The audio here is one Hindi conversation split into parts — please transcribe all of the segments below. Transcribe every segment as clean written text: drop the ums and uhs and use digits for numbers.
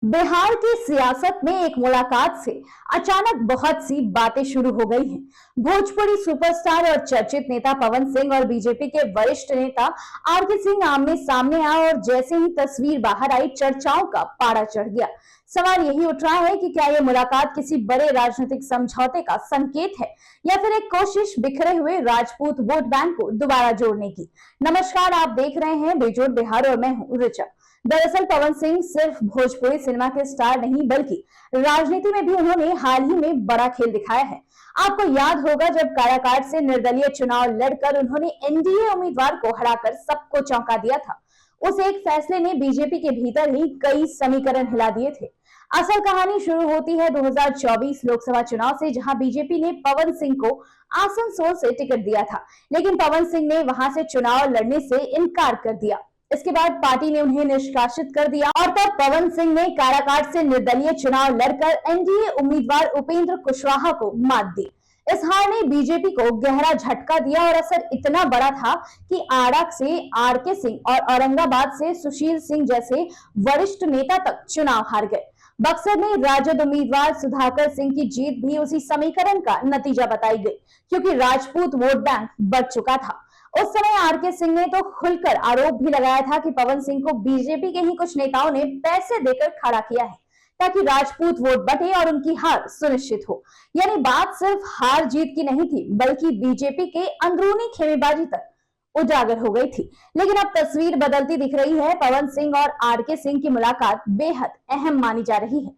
बिहार की सियासत में एक मुलाकात से अचानक बहुत सी बातें शुरू हो गई हैं। भोजपुरी सुपरस्टार और चर्चित नेता पवन सिंह और बीजेपी के वरिष्ठ नेता आरके सिंह आमने सामने आए और जैसे ही तस्वीर बाहर आई, चर्चाओं का पारा चढ़ गया। सवाल यही उठ रहा है कि क्या ये मुलाकात किसी बड़े राजनीतिक समझौते का संकेत है या फिर एक कोशिश बिखरे हुए राजपूत वोट बैंक को दोबारा जोड़ने की। नमस्कार, आप देख रहे हैं बेजोड़ बिहार और मैं हूं ऋचा। दरअसल पवन सिंह सिर्फ भोजपुरी सिनेमा के स्टार नहीं बल्कि राजनीति में भी उन्होंने हाल ही में बड़ा खेल दिखाया है। आपको याद होगा जब काराकाट से निर्दलीय चुनाव लड़कर उन्होंने एनडीए उम्मीदवार को हराकर सबको चौंका दिया था। उस एक फैसले ने बीजेपी के भीतर ही कई समीकरण हिला दिए थे। असल कहानी शुरू होती है 2024 लोकसभा चुनाव से, जहां बीजेपी ने पवन सिंह को आसनसोल से टिकट दिया था, लेकिन पवन सिंह ने वहां से चुनाव लड़ने से इनकार कर दिया। इसके बाद पार्टी ने उन्हें निष्कासित कर दिया और तब पवन सिंह ने काराकाट से निर्दलीय चुनाव लड़कर एनडीए उम्मीदवार उपेंद्र कुशवाहा को मात दी। इस हार ने बीजेपी को गहरा झटका दिया और असर इतना बड़ा था कि आरा से आरके सिंह और औरंगाबाद से सुशील सिंह जैसे वरिष्ठ नेता तक चुनाव हार गए। बक्सर में राजद उम्मीदवार सुधाकर सिंह की जीत भी उसी समीकरण का नतीजा बताई गई, क्योंकि राजपूत वोट बैंक बढ़ चुका था। उस समय आरके सिंह ने तो खुलकर आरोप भी लगाया था कि पवन सिंह को बीजेपी के ही कुछ नेताओं ने पैसे देकर खड़ा किया है ताकि राजपूत वोट बटे और उनकी हार सुनिश्चित हो। यानी बात सिर्फ हार जीत की नहीं थी, बल्कि बीजेपी के अंदरूनी खेमेबाजी तक उजागर हो गई थी। लेकिन अब तस्वीर बदलती दिख रही है। पवन सिंह और आरके सिंह की मुलाकात बेहद अहम मानी जा रही है।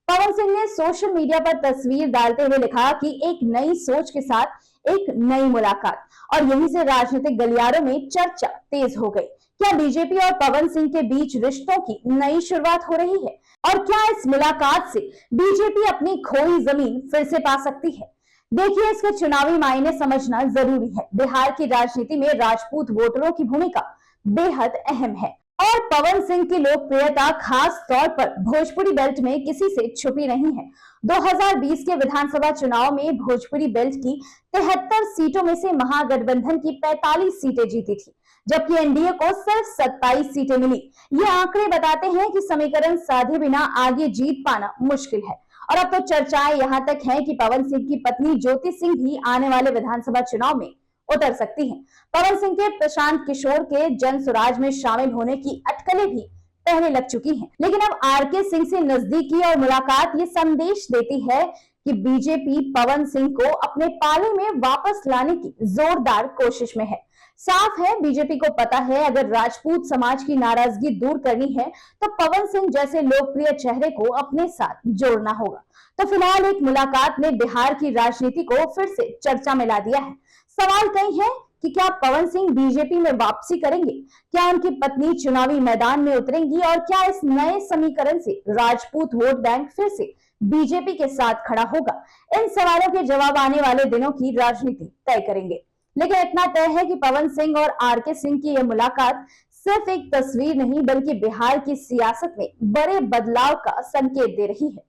पवन सिंह ने सोशल मीडिया पर तस्वीर डालते हुए लिखा कि एक नई सोच के साथ एक नई मुलाकात, और यहीं से राजनीतिक गलियारों में चर्चा तेज हो गई। क्या बीजेपी और पवन सिंह के बीच रिश्तों की नई शुरुआत हो रही है, और क्या इस मुलाकात से बीजेपी अपनी खोई जमीन फिर से पा सकती है? देखिए, इसके चुनावी मायने समझना जरूरी है। बिहार की राजनीति में राजपूत वोटरों की भूमिका बेहद अहम है और पवन सिंह की लोकप्रियता खास तौर पर भोजपुरी बेल्ट में किसी से छुपी नहीं है। 2020 के विधानसभा चुनाव में भोजपुरी बेल्ट की 73 सीटों में से महागठबंधन की 45 सीटें जीती थी, जबकि एनडीए को सिर्फ 27 सीटें मिली। ये आंकड़े बताते हैं कि समीकरण साधे बिना आगे जीत पाना मुश्किल है। और अब तो चर्चाएं यहाँ तक हैं कि पवन सिंह की पत्नी ज्योति सिंह भी आने वाले विधानसभा चुनाव में उतर सकती हैं। पवन सिंह के प्रशांत किशोर के जन स्वराज में शामिल होने की अटकलें भी पहले लग चुकी हैं। लेकिन अब आरके सिंह से नजदीकी और मुलाकात ये संदेश देती है कि बीजेपी पवन सिंह को अपने पाले में वापस लाने की जोरदार कोशिश में है। साफ है, बीजेपी को पता है अगर राजपूत समाज की नाराजगी दूर करनी है तो पवन सिंह जैसे लोकप्रिय चेहरे को अपने साथ जोड़ना होगा। तो फिलहाल एक मुलाकात ने बिहार की राजनीति को फिर से चर्चा में ला दिया है। सवाल कई है कि क्या पवन सिंह बीजेपी में वापसी करेंगे, क्या उनकी पत्नी चुनावी मैदान में उतरेंगी, और क्या इस नए समीकरण से राजपूत वोट बैंक फिर से बीजेपी के साथ खड़ा होगा? इन सवालों के जवाब आने वाले दिनों की राजनीति तय करेंगे। लेकिन इतना तय है कि पवन सिंह और आरके सिंह की यह मुलाकात सिर्फ एक तस्वीर नहीं, बल्कि बिहार की सियासत में बड़े बदलाव का संकेत दे रही है।